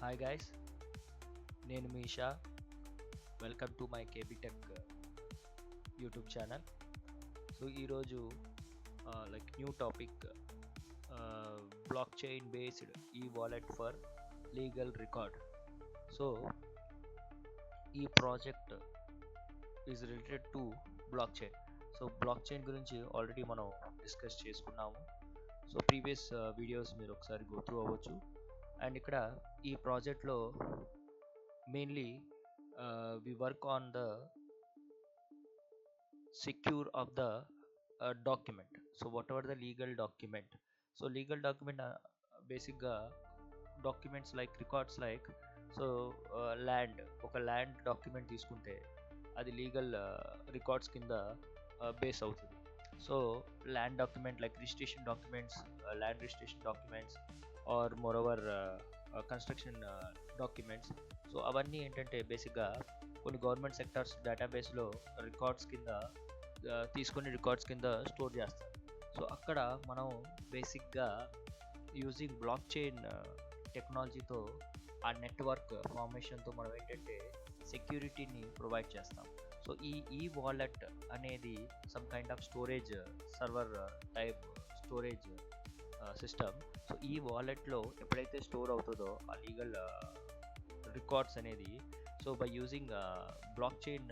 Hi guys, నేను మీ Shah. Welcome to my KB tech YouTube channel. So ఈరోజు new topic, blockchain based e wallet for legal record. So ఈ project is related to blockchain. So blockchain గురించి already మనం discuss చేసుకున్నాము. So previous videos మీరు ఒకసారి go through అవ్వచ్చు. And ఇక్కడ ఈ ప్రాజెక్ట్లో mainly we work on the secure of the document. So whatever the legal document, so legal document basic documents like records like, so land ఒక land document తీసుకుంటే అది legal records కింద base అవుతుంది. So land document like registration documents, land registration documents or moreover construction documents. So అవన్నీ ఏంటంటే బేసిక్గా కొన్ని government sectors డేటాబేస్లో రికార్డ్స్ కింద తీసుకొని రికార్డ్స్ కింద స్టోర్ చేస్తారు. సో అక్కడ మనం బేసిక్గా యూజింగ్ బ్లాక్ చైన్ టెక్నాలజీతో ఆ నెట్వర్క్ ఫార్మేషన్తో మనం ఏంటంటే సెక్యూరిటీని ప్రొవైడ్ చేస్తాం. సో ఈ వాలెట్ అనేది some kind of storage server type storage system. So ఈ వాలెట్లో ఎప్పుడైతే స్టోర్ అవుతుందో ఆ లీగల్ రికార్డ్స్ అనేది, so by using block chain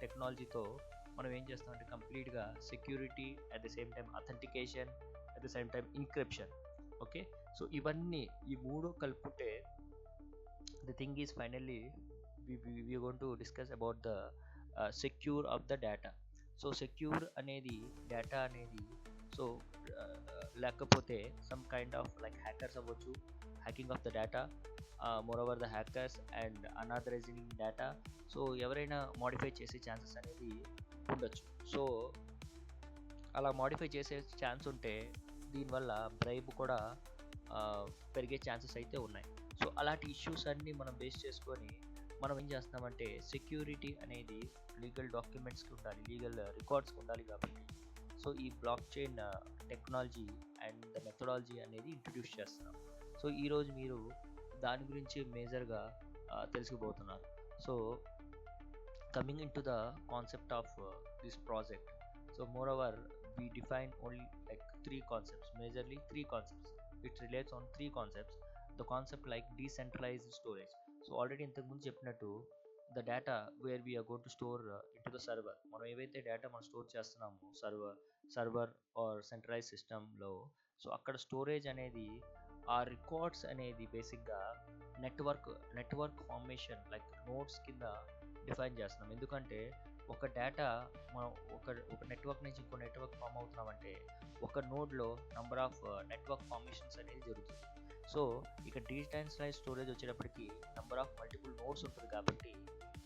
టెక్నాలజీతో మనం ఏం చేస్తామంటే కంప్లీట్గా security, at the same time authentication, at the same time encryption. Okay, so ఇవన్నీ ఈ మూడు కలుపుకుంటే the thing is finally we are going to discuss about the secure of the data. So secure అనేది డేటా అనేది, so లేకపోతే some kind of like hackers అవ్వచ్చు, hacking of the data, moreover the hackers and unauthorising data. So ఎవరైనా modify చేసే chances అనేది ఉండొచ్చు. So అలా modify చేసే ఛాన్స్ ఉంటే దీనివల్ల బ్రైబ్ కూడా పెరిగే ఛాన్సెస్ అయితే ఉన్నాయి. సో అలాంటి ఇష్యూస్ అన్నీ మనం బేస్ చేసుకొని మనం ఏం చేస్తామంటే సెక్యూరిటీ అనేది లీగల్ డాక్యుమెంట్స్కి ఉండాలి, లీగల్ రికార్డ్స్కి ఉండాలి. కాబట్టి సో ఈ block chain technology and the methodology అనేది ఇంట్రడ్యూస్ చేస్తున్నాం. సో ఈరోజు మీరు దాని గురించి మేజర్గా తెలుసుకోబోతున్నారు. So coming into the concept of this project, so moreover we define only like three concepts, majorly three concepts. It relates on three concepts. The concept like decentralized storage. So already ఇంతకు ముందు చెప్పినట్టు the data where we are going to store into the server. మనం ఏవైతే data మనం store చేస్తున్నామో server or centralize సిస్టంలో, so అక్కడ storage అనేది ఆ రికార్డ్స్ అనేది బేసిక్గా నెట్వర్క్ ఫార్మేషన్ లైక్ నోడ్స్ కింద డిఫైన్ చేస్తున్నాం. ఎందుకంటే ఒక డేటా మనం ఒక నెట్వర్క్ నుంచి ఇంకో నెట్వర్క్ ఫామ్ అవుతున్నామంటే ఒక నోడ్లో నెంబర్ ఆఫ్ నెట్వర్క్ ఫార్మేషన్స్ అనేది జరుగుతుంది. సో ఇక డీసెంట్రలైజ్ స్టోరేజ్ వచ్చేటప్పటికి నెంబర్ ఆఫ్ మల్టిపుల్ నోడ్స్ ఉంటుంది. కాబట్టి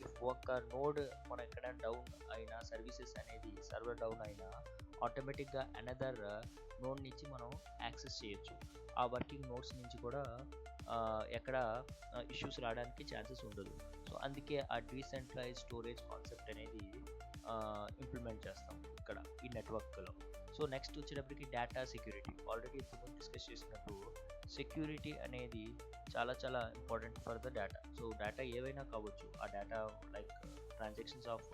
ఇఫ్ ఒక నోడ్ మనం ఎక్కడైనా డౌన్ అయినా, సర్వీసెస్ అనేది సర్వర్ డౌన్ అయినా ఆటోమేటిక్గా అనదర్ నోడ్ నుంచి మనం యాక్సెస్ చేయొచ్చు. ఆ వర్కింగ్ నోడ్స్ నుంచి కూడా ఎక్కడ ఇష్యూస్ రావడానికి ఛాన్సెస్ ఉండదు. సో అందుకే ఆ డీసెంట్రలైజ్ స్టోరేజ్ కాన్సెప్ట్ అనేది ఇంప్లిమెంట్ చేస్తాం ఇక్కడ ఈ నెట్వర్క్లో. సో నెక్స్ట్ వచ్చేటప్పటికి డేటా సెక్యూరిటీ. ఆల్రెడీ ఇప్పుడు డిస్కస్ చేసినట్టు సెక్యూరిటీ అనేది చాలా చాలా important for the data. So data ఏవైనా కావచ్చు, ఆ data like transactions of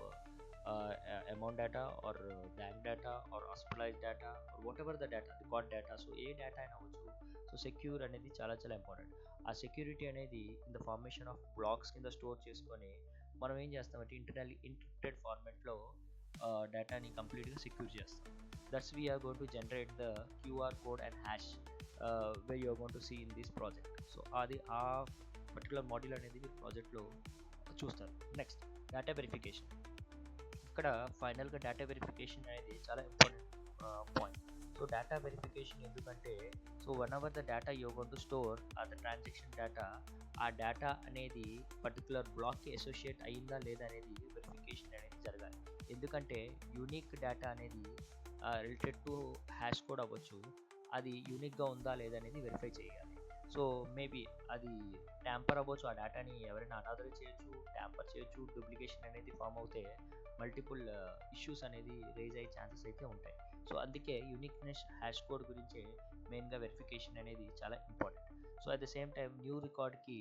amount data or bank data or hospitalise data or whatever the data, record data. So ఏ data అయినా అవ్వచ్చు. సో సెక్యూర్ అనేది చాలా చాలా ఇంపార్టెంట్. ఆ సెక్యూరిటీ అనేది in the formation of blacks కింద స్టోర్ చేసుకొని మనం ఏం చేస్తామంటే ఇంటర్నల్లీ ఎన్క్రిప్టెడ్ ఫార్మాట్లో డేటాని కంప్లీట్గా సెక్యూర్ చేస్తాం. That's we're going to generate the QR code and hash way you're going to see in this project. So అది ఆ పర్టికులర్ మాడ్యూల్ అనేది మీరు ప్రాజెక్ట్లో చూస్తారు. Next data verification. ఇక్కడ ఫైనల్గా డేటా వెరిఫికేషన్ అనేది చాలా important point. So data verification ఎందుకంటే, so one our the data you going to store or the transaction data, ఆ డేటా అనేది పర్టికులర్ బ్లాక్కి అసోసియేట్ అయ్యిందా లేదా అనేది వెరిఫికేషన్ అనేది జరగాలి. ఎందుకంటే యూనిక్ డేటా అనేది రిలేటెడ్ టు హ్యాష్ కోడ్ అవ్వచ్చు, అది యూనిక్గా ఉందా లేదా అనేది వెరిఫై చేయాలి. సో మేబీ అది ట్యాంపర్ అవ్వచ్చు, ఆ డేటాని ఎవరైనా అనాథరైజ్ చేయొచ్చు, ట్యాంపర్ చేయొచ్చు, డూప్లికేషన్ అనేది ఫామ్ అవుతే మల్టిపుల్ ఇష్యూస్ అనేది రేజ్ అయ్యే ఛాన్సెస్ అయితే ఉంటాయి. సో అందుకే యూనిక్నెస్ హ్యాష్ కోడ్ గురించే మెయిన్గా వెరిఫికేషన్ అనేది చాలా important. So at the same time new రికార్డ్కి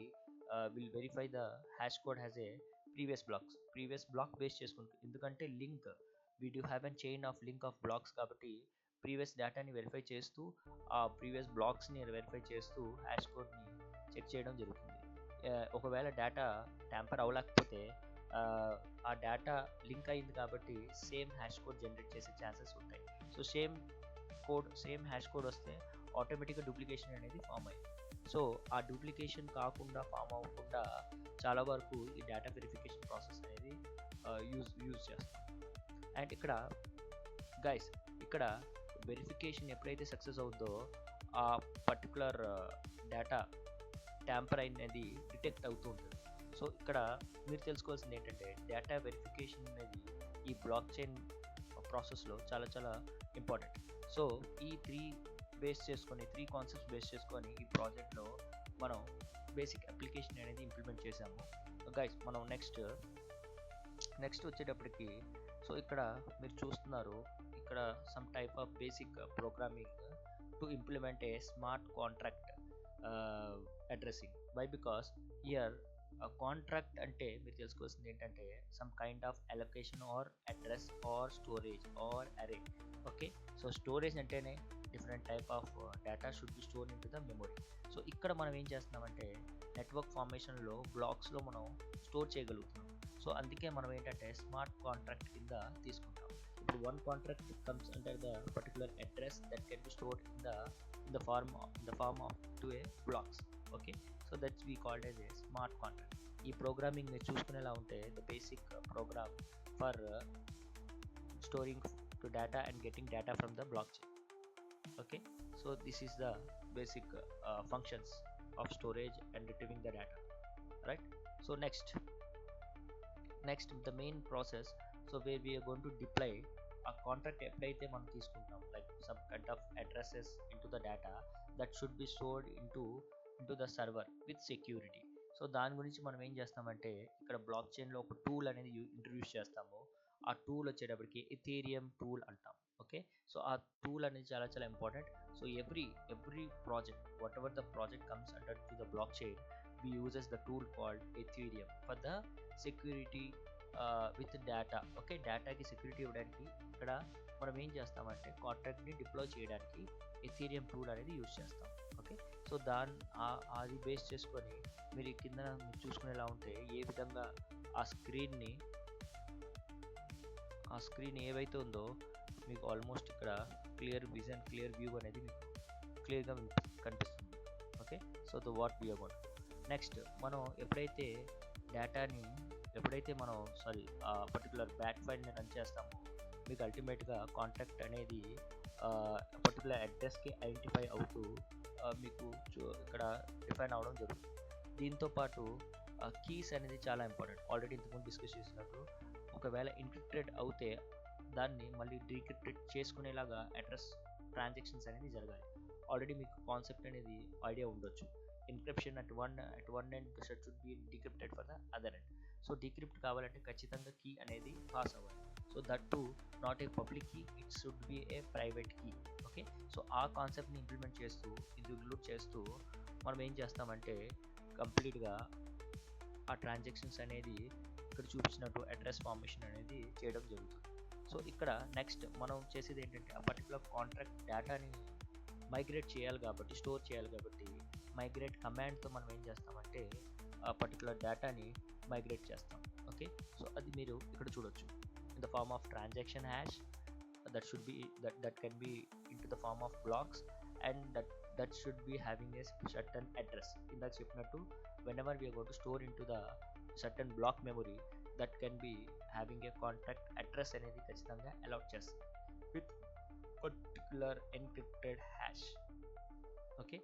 will verify the hash code has a previous block base చేసుకుంటుంది. ఎందుకంటే link we do have a chain of link of blocks కాబట్టి previous డేటాని verify చేస్తూ ఆ ప్రీవియస్ బ్లాక్స్ని వెరిఫై చేస్తూ hash కోడ్ని check చేయడం జరుగుతుంది. ఒకవేళ డేటా ట్యాంపర్ అవ్వలేకపోతే ఆ డేటా లింక్ అయింది కాబట్టి సేమ్ హ్యాష్ కోడ్ జనరేట్ చేసే ఛాన్సెస్ ఉంటాయి. సో సేమ్ హ్యాష్ కోడ్ వస్తే ఆటోమేటిక్గా డూప్లికేషన్ అనేది ఫామ్ అయ్యింది. సో ఆ డూప్లికేషన్ కాకుండా ఫామ్ అవ్వకుండా చాలా వరకు ఈ డేటా వెరిఫికేషన్ ప్రాసెస్ అనేది యూజ్ చేస్తాం. అండ్ ఇక్కడ వెరిఫికేషన్ ఎప్పుడైతే సక్సెస్ అవుతుందో ఆ పర్టికులర్ డేటా ట్యాంపర్ అనేది డిటెక్ట్ అవుతూ ఉంటుంది. సో ఇక్కడ మీరు తెలుసుకోవాల్సింది ఏంటంటే డేటా వెరిఫికేషన్ అనేది ఈ బ్లాక్ చైన్ ప్రాసెస్లో చాలా చాలా ఇంపార్టెంట్. సో ఈ త్రీ కాన్సెప్ట్స్ బేస్ చేసుకొని ఈ ప్రాజెక్ట్లో మనం బేసిక్ అప్లికేషన్ అనేది ఇంప్లిమెంట్ చేసాము. గైస్ మనం నెక్స్ట్ వచ్చేటప్పటికి సో ఇక్కడ మీరు చూస్తున్నారు ఇక్కడ some type of basic programming to implement a smart contract addressing. Why because year contract అంటే మీరు తెలుసుకోవాల్సింది ఏంటంటే some kind of allocation or address or storage or array. Okay, so storage అంటేనే different type of data should be store into the memory. So ఇక్కడ మనం ఏం చేస్తున్నామంటే network ఫార్మేషన్లో బ్లాక్స్లో మనం స్టోర్ చేయగలుగుతున్నాం. సో అందుకే మనం ఏంటంటే స్మార్ట్ కాంట్రాక్ట్ కింద తీసుకుంటాం. ఇప్పుడు one contract comes under the particular address that can be stored in the form of to a blocks. Okay, so that's we called as a smart contract. ఈ programming మీరు చూసుకునేలా ఉంటే the basic program for storing to data and getting data from the blockchain. Okay, so this is the basic functions of storage and retrieving the data, right? So next the main process, so where we are going to deploy a contract ఎప్పుడైతే మనం తీసుకుంటాం like some kind of addresses into the data that should be stored into the server with security. So దాని గురించి మనం ఏం చేస్తామంటే ఇక్కడ black చైన్లో ఒక టూల్ అనేది ఇంట్రడ్యూస్ చేస్తాము. ఆ టూల్ వచ్చేటప్పటికి ఎథీరియం టూల్ అంటాం. ఓకే, సో ఆ టూల్ అనేది చాలా చాలా important. So every project what ever the project comes under to the block chain we uses the tool called ethereum for the security with data. Okay, డేటాకి security ఇవ్వడానికి ఇక్కడ మనం ఏం చేస్తామంటే కాంట్రాక్ట్ని డిప్లాయ్ చేయడానికి ఎథీరియం టూల్ అనేది యూజ్ చేస్తాం. ఓకే, సో అది బేస్ చేసుకొని మీరు కింద మీరు చూసుకునేలా ఉంటే ఏ విధంగా ఆ స్క్రీన్ ఏవైతే ఉందో మీకు ఆల్మోస్ట్ ఇక్కడ క్లియర్ వ్యూ అనేది మీకు క్లియర్గా కనిపిస్తుంది. Okay, so the what we are going. Next మనం ఎప్పుడైతే మనం పర్టికులర్ బ్యాక్ ఫైల్ని రన్ చేస్తామో మీకు అల్టిమేట్గా కాంటాక్ట్ అనేది పర్టికులర్ అడ్రస్కి ఐడెంటిఫై అవుతూ మీకు ఇక్కడ డిఫైన్ అవ్వడం జరుగుతుంది. దీంతోపాటు కీస్ అనేది చాలా ఇంపార్టెంట్. ఆల్రెడీ ఇంతకుముందు డిస్కస్ చేసినట్టు ఒకవేళ ఎన్క్రిప్టెడ్ అవుతే దాన్ని మళ్ళీ డీక్రిప్టెడ్ చేసుకునేలాగా అడ్రస్ ట్రాన్సాక్షన్స్ అనేది జరగాలి. ఆల్రెడీ మీకు కాన్సెప్ట్ అనేది ఐడియా ఉండొచ్చు. Encryption at one end should be decrypted for the other end. So decrypt కావాలంటే ఖచ్చితంగా కీ అనేది పాస్ అవ్వాలి. So that too not a public key, it should be a private key. Okay, so ఆ కాన్సెప్ట్ని include చేస్తూ మనం ఏం చేస్తామంటే కంప్లీట్గా ఆ ట్రాన్సాక్షన్స్ అనేది ఇక్కడ చూపించినట్టు అడ్రస్ ఫార్మేషన్ అనేది చేయడం జరుగుతుంది. సో ఇక్కడ నెక్స్ట్ మనం చేసేది ఏంటంటే ఆ పర్టికులర్ కాంట్రాక్ట్ డేటాని మైగ్రేట్ చేయాలి కాబట్టి, స్టోర్ చేయాలి కాబట్టి మైగ్రేట్ కమాండ్తో మనం ఏం చేస్తామంటే ఆ పర్టికులర్ డేటాని మైగ్రేట్ చేస్తాం. ఓకే, సో అది మీరు ఇక్కడ చూడొచ్చు in the form of transaction hash that can be into the form of blocks and that should be having a certain address. ఇందాక చెప్పినట్టు whenever we are going to store into the certain block memory that can be having a contact address అనేది ఖచ్చితంగా allowed చేస్తుంది with particular encrypted hash. Okay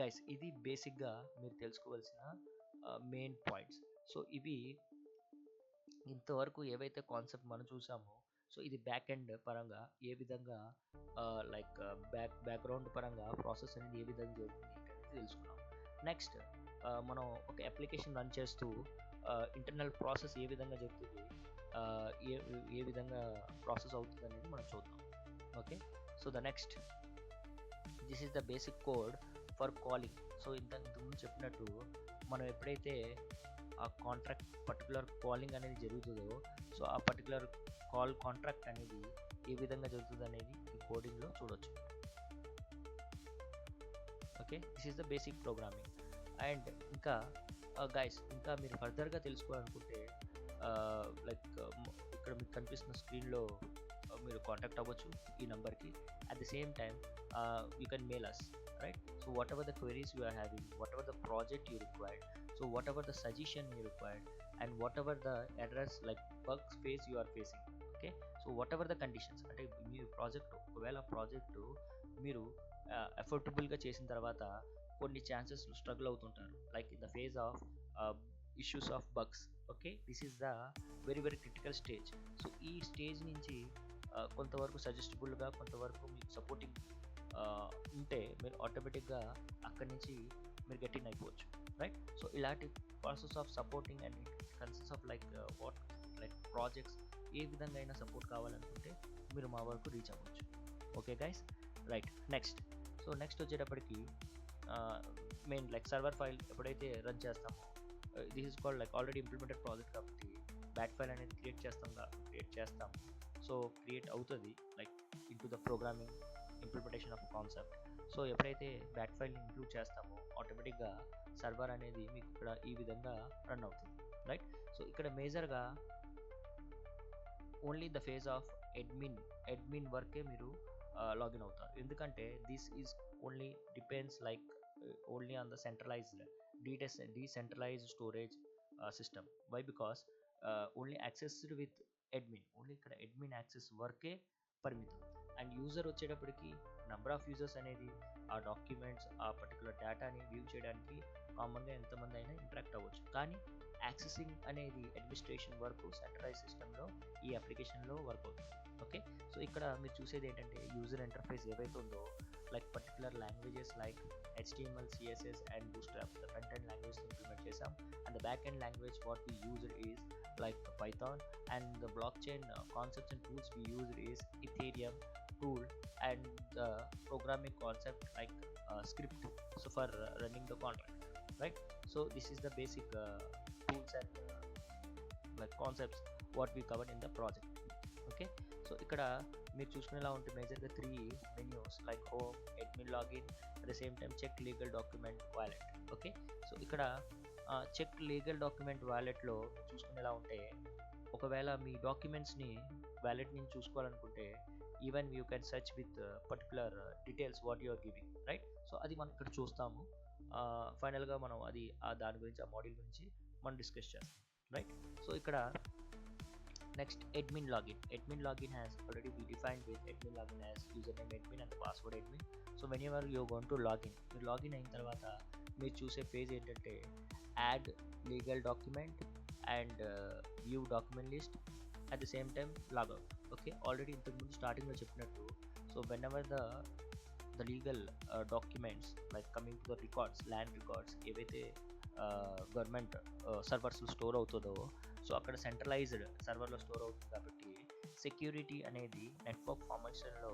guys, ఇది బేసిక్గా మీరు తెలుసుకోవాల్సిన main points. So ఇవి ఇంతవరకు ఏవైతే కాన్సెప్ట్ మనం చూసామో, సో ఇది బ్యాక్ ఎండ్ పరంగా ఏ విధంగా బ్యాక్గ్రౌండ్ పరంగా ప్రాసెస్ అనేది ఏ విధంగా జరుగుతుంది అనేది తెలుసుకున్నాం. నెక్స్ట్ మనం ఒక అప్లికేషన్ రన్ చేస్తూ ఇంటర్నల్ ప్రాసెస్ ఏ విధంగా జరుగుతుంది, ఏ విధంగా ప్రాసెస్ అవుతుంది అనేది మనం చూద్దాం. Okay, so the next this is the basic code for calling. So ఇంతకుముందు చెప్పినట్టు మనం ఎప్పుడైతే ఆ పర్టికులర్ కాలింగ్ అనేది జరుగుతుందో, సో ఆ పర్టికులర్ కాంట్రాక్ట్ అనేది ఏ విధంగా జరుగుతుంది అనేది ఈ కోడింగ్లో చూడొచ్చు. Okay, this is the basic programming. And ఇంకా గైస్, ఇంకా మీరు ఫర్దర్గా తెలుసుకోవాలనుకుంటే లైక్ ఇక్కడ మీకు కనిపిస్తున్న స్క్రీన్లో మీరు కాంటాక్ట్ అవ్వచ్చు ఈ నెంబర్కి. At the same time you can mail us, right? So whatever the queries you are having, whatever the project you required, so whatever the suggestion you required, and whatever the address like bug space you are facing. Okay, so whatever the conditions, అంటే మీ project ఒకవేళ project మీరు అఫోర్డబుల్గా చేసిన తర్వాత కొన్ని chances struggle అవుతుంటారు, like in the phase of issues of bugs. Okay, this is the very very critical stage. So ఈ stage నుంచి కొంతవరకు సజెస్టబుల్గా, కొంతవరకు మీకు సపోర్టింగ్ ఉంటే మీరు ఆటోమేటిక్గా అక్కడి నుంచి మీరు గెట్ ఇన్ అయిపోవచ్చు, రైట్? సో ఇలాంటి process of supporting and consist of like projects ఏ విధంగా అయినా సపోర్ట్ కావాలనుకుంటే మీరు మా వరకు రీచ్ అవ్వచ్చు. Okay guys, right. నెక్స్ట్ వచ్చేటప్పటికి మెయిన్ లైక్ సర్వర్ ఫైల్ ఎప్పుడైతే రన్ చేస్తామో, this is called like already implemented project కాబట్టి బ్యాక్ ఫైల్ అనేది క్రియేట్ చేస్తాం. సో క్రియేట్ అవుతుంది like into the programming implementation of concept. So ఎప్పుడైతే బ్యాక్ ఫైల్ని ఇంక్లూడ్ చేస్తామో ఆటోమేటిక్గా సర్వర్ అనేది మీకు ఇక్కడ ఈ విధంగా రన్ అవుతుంది, రైట్? సో ఇక్కడ మేజర్గా only the phase of admin వర్కే మీరు లాగిన్ అవుతారు. ఎందుకంటే this is only depends like only on the centralised decentralised storage system. Why? Because only accessed with admin, only ఇక్కడ అడ్మిన్ యాక్సెస్ వర్కే పరిమితం. అండ్ యూజర్ వచ్చేటప్పటికి నెంబర్ ఆఫ్ యూజర్స్ అనేది ఆ డాక్యుమెంట్స్, ఆ పర్టికులర్ డేటాని వ్యూ చేయడానికి కామన్గా ఎంతమంది అయినా ఇంటరాక్ట్ అవ్వచ్చు. కానీ యాక్సెసింగ్ అనేది అడ్మినిస్ట్రేషన్ వర్క్ సెంట్రలైజ్ సిస్టంలో ఈ అప్లికేషన్లో వర్క్ అవుతుంది. ఓకే, సో ఇక్కడ మీరు చూసేది ఏంటంటే యూజర్ ఇంటర్ఫేస్ ఏవైతే ఉందో like particular languages like HTML, CSS and Bootstrap, the front end language implement చేసాం. And the back end language what we use is like Python, and the blockchain concepts and tools we use is Ethereum tool, and the programming concept like script, so for running the contract, right? So this is the basic tools and like concepts what we covered in the project. Okay, so ఇక్కడ మీరు చూసుకునేలా ఉంటే మేజర్గా 3 menus like home, admin login, at the same time check legal document wallet. Okay, so ఇక్కడ check legal document వాలెట్లో చూసుకునేలా ఉంటే ఒకవేళ మీ డాక్యుమెంట్స్ని వ్యాలెట్ నుంచి చూసుకోవాలనుకుంటే even you can search with particular details what you are giving, right? So అది మనం ఇక్కడ చూస్తాము. ఫైనల్గా మనం అది దాని గురించి, ఆ మాడ్యూల్ గురించి మనం డిస్కస్ చేస్తాం, రైట్? సో ఇక్కడ next admin login has already been defined with admin login as username admin and the password admin. So whenever you are going to login, మీరు లాగిన్ అయిన తర్వాత మీరు చూసే పేజ్ ఏంటంటే add legal document and view document list, at the same time logout. Okay, already ఇంతకుముందు స్టార్టింగ్లో చెప్పినట్టు, so whenever the legal documents like coming to the records, land records ఏవైతే గవర్నమెంట్ సర్వర్స్లో స్టోర్ అవుతుందో, సో అక్కడ centralised సర్వర్లో store అవుతుంది కాబట్టి సెక్యూరిటీ అనేది నెట్వర్క్ ఫార్మేషన్లో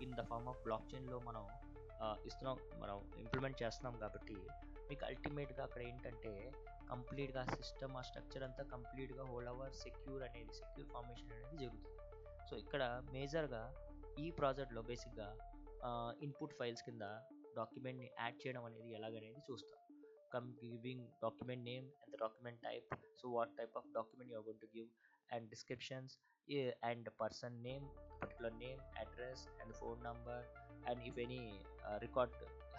in the form of block చైన్లో మనం మనం ఇంప్లిమెంట్ చేస్తున్నాం కాబట్టి మీకు అల్టిమేట్గా అక్కడ ఏంటంటే కంప్లీట్గా సిస్టమ్, ఆ స్ట్రక్చర్ అంతా కంప్లీట్గా హోల్ ఓవర్ సెక్యూర్ ఫార్మేషన్ అనేది జరుగుతుంది. సో ఇక్కడ మేజర్గా ఈ ప్రాజెక్ట్లో బేసిక్గా ఇన్పుట్ ఫైల్స్ కింద డాక్యుమెంట్ని యాడ్ చేయడం అనేది ఎలాగనేది చూస్తాం. Giving document name and the document type, so what type of document you are going to give, and descriptions, and the person name, particular name, address and the phone number, and if any record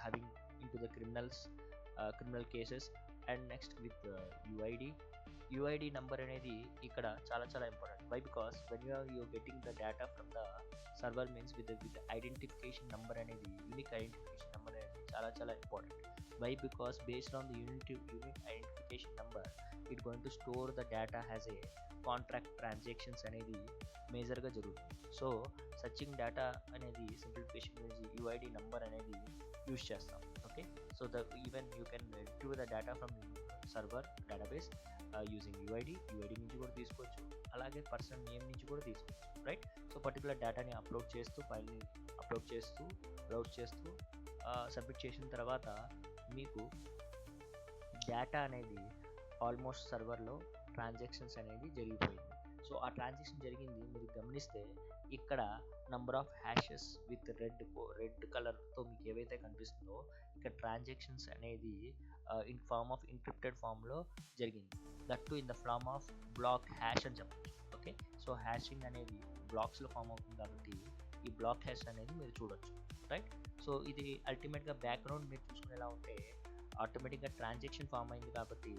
having into the criminal cases, and next with UID number అనేది ఇక్కడ చాలా important. Why? Because when you are getting the data from the server means with the identification number అనేది unique identification number అనేది చాలా important. Why? Because based on the unique identification number, it going to store the data as a contract transactions అనేది మేజర్గా జరుగుతుంది. So searching data అనేది simplification గురించి UID number అనేది use చేస్తాం. Okay, so even you can retrieve the data from server database using UID నుంచి కూడా తీసుకోవచ్చు, అలాగే పర్సన్ నేమ్ నుంచి కూడా తీసుకోవచ్చు, రైట్? సో పర్టికులర్ డేటాని ఫైల్ని అప్లోడ్ చేస్తూ బ్రౌజ్ చేస్తూ సబ్మిట్ చేసిన తర్వాత మీకు డేటా అనేది ఆల్మోస్ట్ సర్వర్లో ట్రాన్సాక్షన్స్ అనేది జరిగిపోయింది. సో ఆ ట్రాన్సాక్షన్ జరిగింది మీరు గమనిస్తే ఇక్కడ number of hashes with red కలర్తో మీకు ఏవైతే కనిపిస్తుందో ఇక్కడ ట్రాన్సాక్షన్స్ అనేది ఇన్ ఫార్మ్ ఆఫ్ ఎన్క్రిప్టెడ్ ఫామ్లో జరిగింది. That too in the form of block hash అని చెప్పచ్చు. ఓకే, సో హ్యాషింగ్ అనేది బ్లాక్స్లో ఫామ్ అవుతుంది కాబట్టి ఈ బ్లాక్ హ్యాష్ అనేది మీరు చూడొచ్చు, రైట్. సో ఇది అల్టిమేట్గా బ్యాక్గ్రౌండ్ మీరు చూసుకునేలా ఉంటే ఆటోమేటిక్గా ట్రాన్సాక్షన్ ఫామ్ అయింది కాబట్టి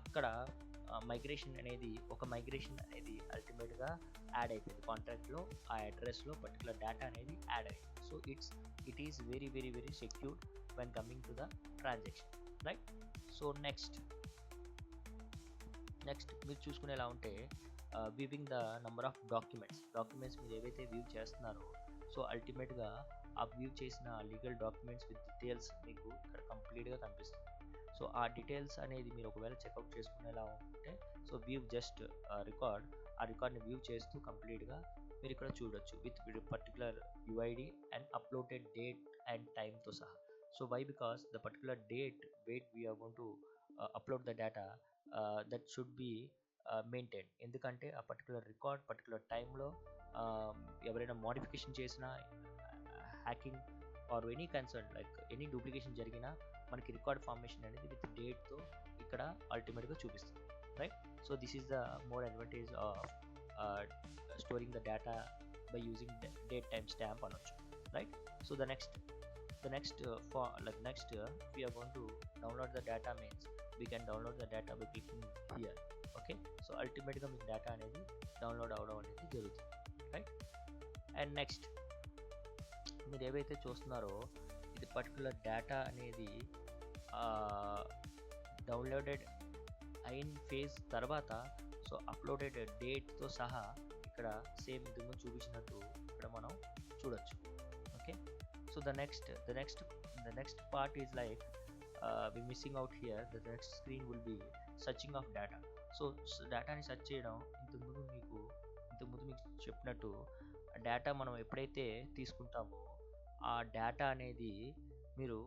అక్కడ మైగ్రేషన్ అనేది అల్టిమేట్గా యాడ్ అయిపోయింది కాంట్రాక్ట్లో. ఆ అడ్రస్లో పర్టికులర్ డేటా అనేది యాడ్ అయింది. So it is very very very secured when coming to the transaction, right. So next మీరు చూసుకునేలా ఉంటే viewing the number of documents మీరు ఏవైతే వ్యూ చేస్తున్నారో సో అల్టిమేట్గా ఆ వ్యూ చేసిన లీగల్ డాక్యుమెంట్స్ విత్ డీటెయిల్స్ మీకు ఇక్కడ కంప్లీట్గా కనిపిస్తుంది. సో ఆ డీటెయిల్స్ అనేది మీరు ఒకవేళ చెక్అవుట్ చేసుకునేలా ఉంటే సో వ్యూ జస్ట్ రికార్డ్ని వ్యూ చేస్తూ కంప్లీట్గా మీరు ఇక్కడ చూడొచ్చు with particular UID and uploaded date and టైమ్తో సహా. So why because the particular date we're going to upload the data that should be maintain. ఎందుకంటే ఆ పర్టికులర్ టైంలో ఎవరైనా మోడిఫికేషన్ చేసినా hacking or any concern like any duplication జరిగినా మనకి record formation అనేది విత్ డేట్తో ఇక్కడ అల్టిమేట్గా చూపిస్తుంది, right. So this is the more advantage of storing the data by using date time stamp అనొచ్చు, right. So the next we are going to download the data means we can download the data by clicking here. Okay, so ultimately మీకు data అనేది download అవ్వడం అనేది జరుగుతుంది, right. And next మీరు ఏవైతే చూస్తున్నారో ఇది పర్టికులర్ డేటా అనేది డౌన్లోడెడ్ అయిన ఫేజ్ తర్వాత సో అప్లోడెడ్ డేట్తో సహా ఇక్కడ సేమ్ ఇంతకు ముందు చూపించినట్టు ఇక్కడ మనం చూడొచ్చు. Okay, so the next part is like we missing out here. The next screen will be searching of data. So డేటాని సెర్చ్ చేయడం ఇంతకుముందు మీకు చెప్పినట్టు డేటా మనం ఎప్పుడైతే తీసుకుంటామో ఆ డేటా అనేది మీరు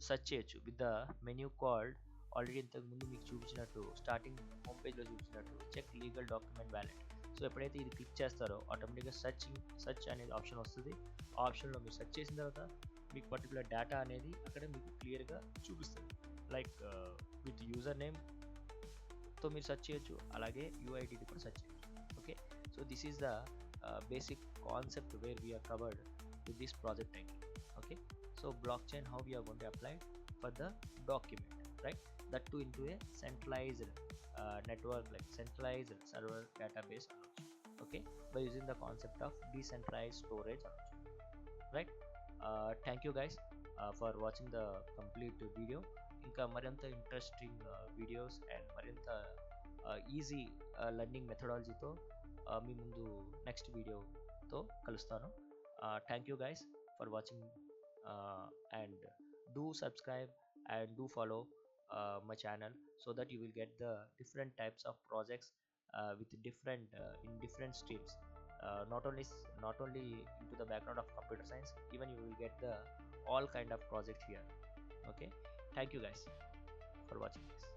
సెర్చ్ చేయొచ్చు with the menu called already ఇంతకుముందు మీకు చూపించినట్టు స్టార్టింగ్ హోమ్ పేజ్లో చూపించినట్టు check legal document wallet. So ఎప్పుడైతే ఇది క్లిక్ చేస్తారో ఆటోమేటిక్గా సెర్చ్ అనేది ఆప్షన్ వస్తుంది. ఆ ఆప్షన్లో మీరు సెర్చ్ చేసిన తర్వాత మీకు పర్టికులర్ డేటా అనేది అక్కడ మీకు క్లియర్గా చూపిస్తుంది. లైక్ విత్ యూజర్ నేమ్తో మీరు సెర్చ్ చేయొచ్చు, అలాగే యూఐడిని కూడా సెర్చ్ చేయొచ్చు. Okay, so this is the basic concept where we are covered with this project title. Okay, so blockchain, how we are going to apply for the document, right? That too into a centralized network, like centralized server database, okay, by using the concept of decentralized storage, right? Thank you guys for watching the complete video. ఇంకా మరింత interesting videos and మరింత easy learning మెథడాలజీతో మీ ముందు next వీడియోతో కలుస్తాను. Thank you guys for watching and do subscribe and do follow my channel so that you will get the different types of projects with different streams, not only into the background of computer science, even you will get the all kind of project here. Okay, thank you guys for watching this.